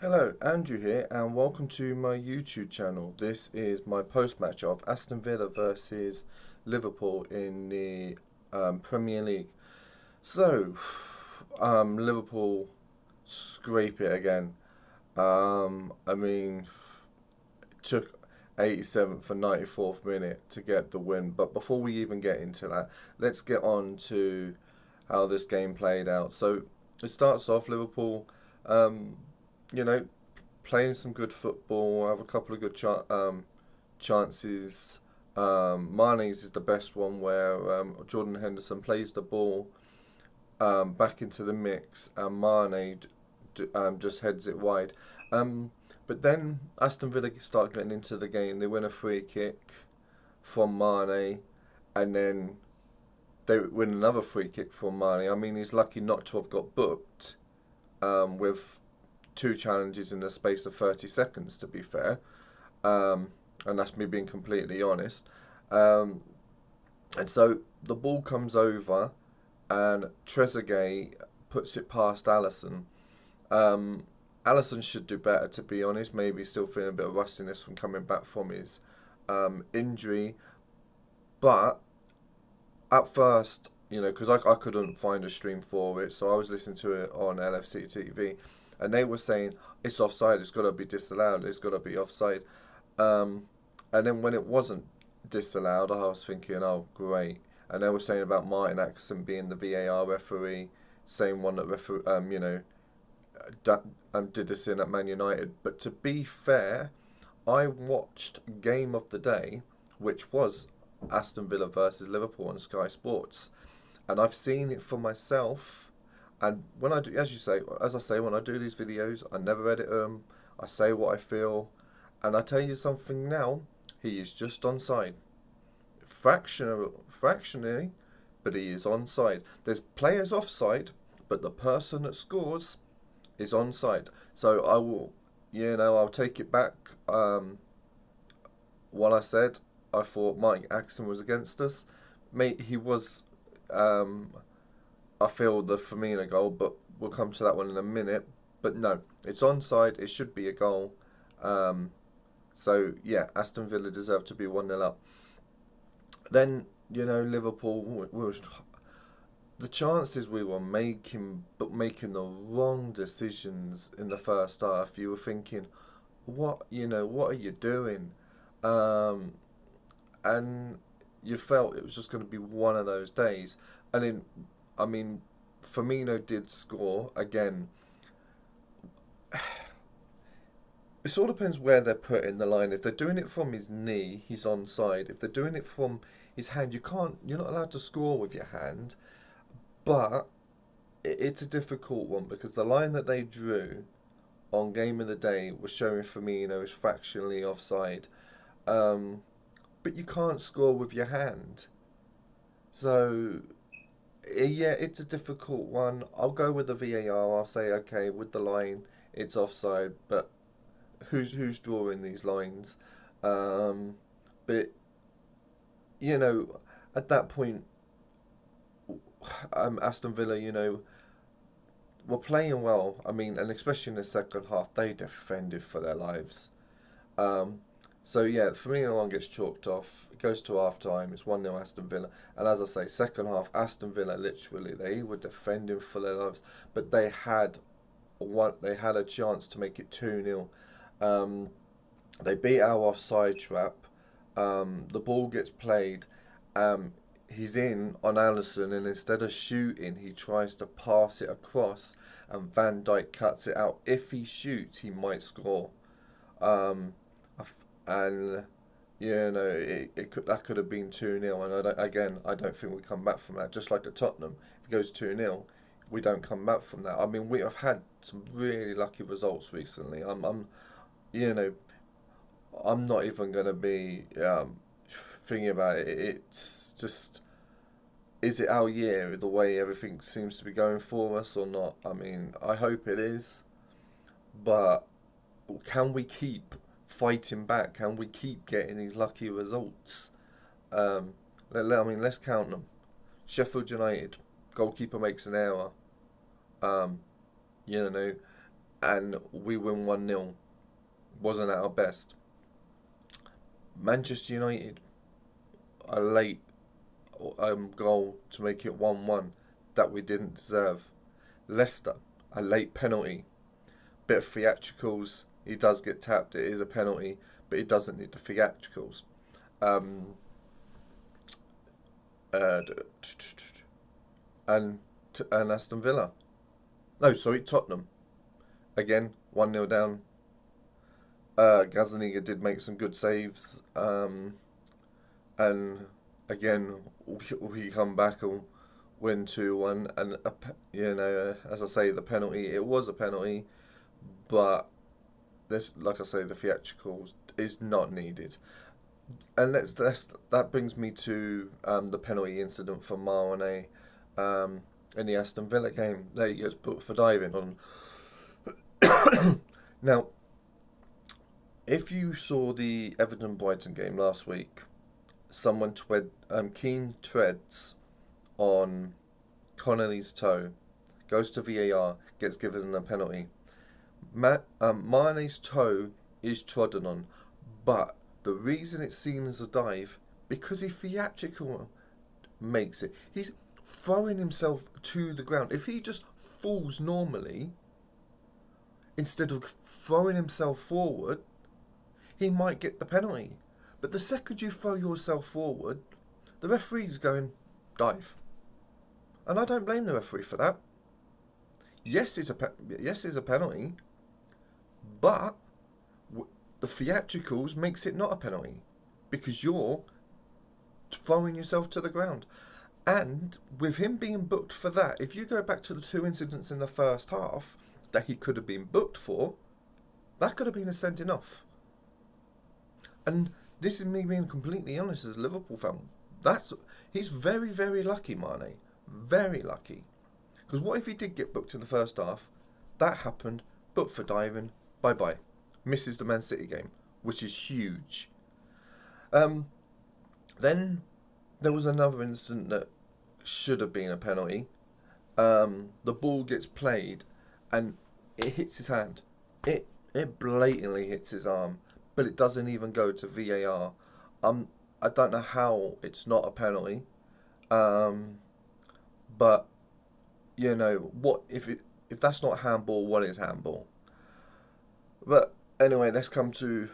Hello, Andrew here, and welcome to my YouTube channel. This is my post-match of Aston Villa versus Liverpool in the Premier League. So, Liverpool scrape it again. It took 87th and 94th minute to get the win. But before we even get into that, let's get on to how this game played out. So, it starts off Liverpool. Um, you know, Playing some good football. Have a couple of good chances. Mane's is the best one where Jordan Henderson plays the ball back into the mix, and just heads it wide. Um, but then Aston Villa start getting into the game. They win a free kick from Mane, and then they win another free kick from Mane. I mean, he's lucky not to have got booked with two challenges in the space of 30 seconds, to be fair. And that's me being completely honest. Um, and so the ball comes over, and Trezeguet puts it past Allison. Um, Allison should do better, to be honest. Maybe still feeling a bit of rustiness from coming back from his injury. But at first, because I couldn't find a stream for it, so I was listening to it on LFC TV, and they were saying it's offside, it's got to be disallowed, it's got to be offside. Um, and then when it wasn't disallowed, I was thinking, oh, great. And they were saying about Martin Atkinson being the VAR referee, same one that did this in at Man United. But to be fair, I watched Game of the Day, which was Aston Villa versus Liverpool on Sky Sports, and I've seen it for myself. And when I do, as I say, when I do these videos, I never edit them. I say what I feel, and I tell you something now. He is just onside, fractionally, but he is onside. There's players offside, but the person that scores is onside. So I will, I'll take it back. What I said, I thought Mike Axon was against us. Mate, he was. Um, I feel the Firmino goal, but we'll come to that one in a minute. But no, it's onside. It should be a goal. Um, so yeah, Aston Villa deserve to be 1-0 up. Then Liverpool was the chances we were making, but making the wrong decisions in the first half. You were thinking, what are you doing? Um, and you felt it was just going to be one of those days. And then, I mean, Firmino did score again. It all depends where they're putting the line. If they're doing it from his knee, he's onside. If they're doing it from his hand, you're not allowed to score with your hand. But it's a difficult one because the line that they drew on Game of the Day was showing Firmino is fractionally offside. Um, but you can't score with your hand. So yeah, it's a difficult one. I'll go with the VAR. I'll say okay with the line, it's offside, but who's drawing these lines? Um, but you know, at that point, Aston Villa, were playing well. I mean, and especially in the second half, they defended for their lives. Um, so yeah, for me, the one gets chalked off. It goes to half time. It's 1-0 Aston Villa. And as I say, second half, Aston Villa literally they were defending for their lives, but they had a chance to make it 2-0. Um, they beat our offside trap. The ball gets played. Um, he's in on Allison, and instead of shooting, he tries to pass it across, and Van Dijk cuts it out. If he shoots, he might score. Um, and that could have been 2-0. And I don't think we come back from that. Just like at Tottenham, if it goes 2-0, we don't come back from that. I mean, we have had some really lucky results recently. You know, I'm not even gonna be thinking about it. It's just, is it our year? The way everything seems to be going for us, or not? I mean, I hope it is, but can we keep fighting back? Can we keep getting these lucky results? Um, let's count them. Sheffield United, goalkeeper makes an error. Um, you know, and we win 1-0. Wasn't at our best. Manchester United, a late goal to make it 1-1 that we didn't deserve. Leicester, a late penalty. Bit of theatricals. He does get tapped. It is a penalty, but he doesn't need the theatricals. Um, uh, and Aston Villa. No, sorry, Tottenham. Again, 1-0 down. Gazaniga did make some good saves. And again, we come back and win 2-1. And, as I say, the penalty, it was a penalty. But, this, like I say, the theatricals is not needed. And that brings me to the penalty incident for Mane in the Aston Villa game. There he gets booked for diving on. Now, if you saw the Everton Brighton game last week, someone Keane treads on Connolly's toe, goes to VAR, gets given a penalty. Mane's toe is trodden on, but the reason it's seen as a dive, because he theatrical makes it. He's throwing himself to the ground. If he just falls normally, instead of throwing himself forward, he might get the penalty. But the second you throw yourself forward, the referee's going, dive. And I don't blame the referee for that. Yes, it's a penalty, but the theatricals makes it not a penalty because you're throwing yourself to the ground. And with him being booked for that, if you go back to the 2 incidents in the first half that he could have been booked for, that could have been a sending off. And this is me being completely honest as a Liverpool fan. He's very, very lucky, Mane. Very lucky. Because what if he did get booked in the first half? That happened. Booked for diving. Bye-bye. Misses the Man City game, which is huge. Then there was another incident that should have been a penalty. The ball gets played and it hits his hand. It blatantly hits his arm, but it doesn't even go to VAR. I don't know how it's not a penalty. But what if that's not handball? What is handball? But anyway, let's come to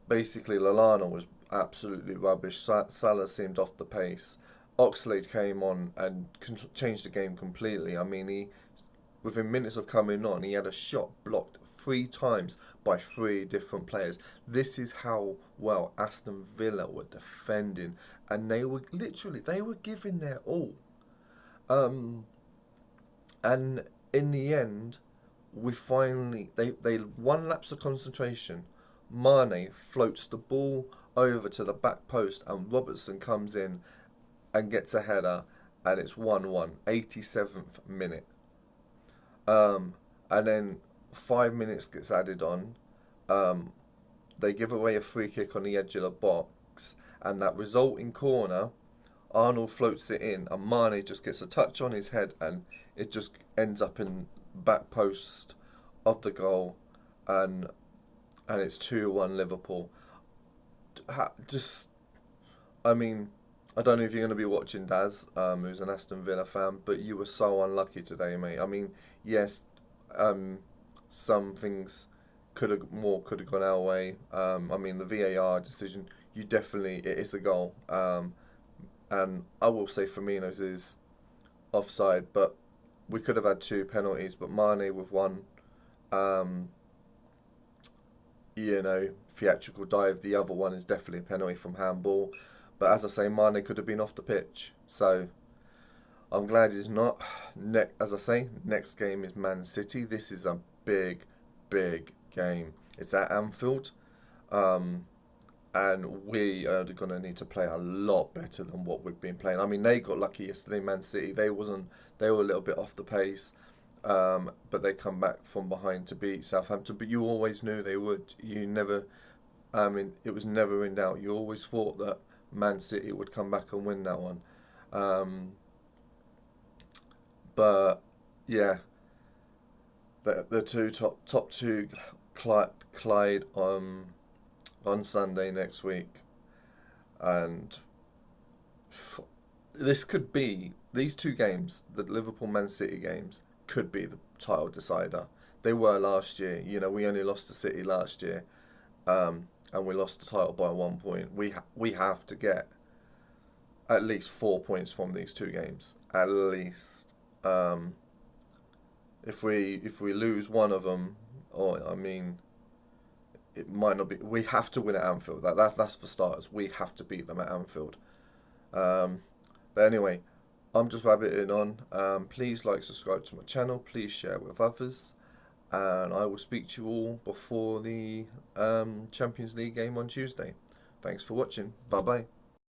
basically Lallana was absolutely rubbish. Salah seemed off the pace. Oxlade came on and changed the game completely. I mean, within minutes of coming on, he had a shot blocked 3 times by 3 different players. This is how well Aston Villa were defending, and they were giving their all. And in the end, we finally they one lapse of concentration. Mane floats the ball over to the back post, and Robertson comes in and gets a header, and it's 1-1, 87th minute. And then 5 minutes gets added on. They give away a free kick on the edge of the box, and that resulting corner, Arnold floats it in, and Mane just gets a touch on his head, and it just ends up in back post of the goal, and it's 2-1 Liverpool. I mean, I don't know if you're going to be watching Daz, who's an Aston Villa fan, but you were so unlucky today, mate. I mean, yes, some things could have gone our way. I mean, the VAR decision, it is a goal. And I will say Firmino's is offside, but we could have had 2 penalties, but Mane with 1, theatrical dive. The other one is definitely a penalty from handball. But as I say, Mane could have been off the pitch. So I'm glad he's not. As I say, next game is Man City. This is a big, big game. It's at Anfield. And we are going to need to play a lot better than what we've been playing. I mean, they got lucky yesterday, Man City. They were a little bit off the pace, but they come back from behind to beat Southampton. But you always knew they would. It was never in doubt. You always thought that Man City would come back and win that one. But yeah, the top two Clyde on Sunday next week, and this could be these two games, the Liverpool Man City games, could be the title decider. They were last year. You know, we only lost to City last year, and we lost the title by 1 point. We have to get at least 4 points from these two games, at least. If we lose one of them, or I mean, it might not be. We have to win at Anfield. That's for starters. We have to beat them at Anfield. Um, but anyway, I'm just rabbiting on. Please like, subscribe to my channel. Please share it with others, and I will speak to you all before the Champions League game on Tuesday. Thanks for watching. Bye bye.